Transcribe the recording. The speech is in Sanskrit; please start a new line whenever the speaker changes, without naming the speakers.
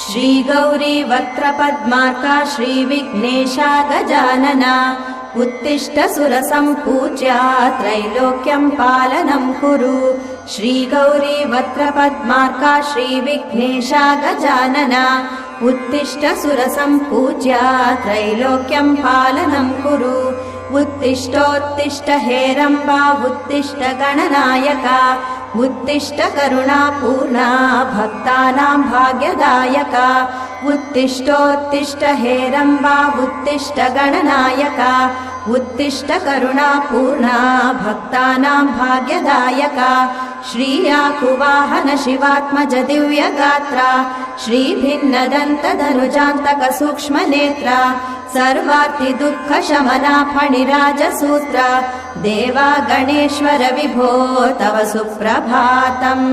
श्री गौरी वक्त्रपद्मार्का श्रीविघ्नेशा गजानना उत्तिष्ठ सुरसम्पूज्या त्रैलोक्यं पालनं कुरु। श्री गौरी वक्त्रपद्मार्का श्रीविघ्नेशा गजानना उत्तिष्ठ सुरसम्पूज्या त्रैलोक्यं पालनं कुरु। उत्तिष्ठोत्तिष्ठ हेरम्बा उत्तिष्ठ गणनायका उत्तिष्ठ करुणापूर्णा भक्तानां भाग्यदायका। उत्तिष्ठोत्तिष्ठ हेरम्बा उत्तिष्ठ गणनायका उत्तिष्ठ करुणापूर्णा भक्तानां भाग्यदायका। श्रीयाकुवाहन शिवात्मज दिव्यगात्रा श्रीभिन्नदन्तधनुजान्तक सूक्ष्मनेत्रा सर्वार्ति दुःख शमना फणिराजसूत्रा देवा गणेश्वर विभो तव सुप्रभातम्।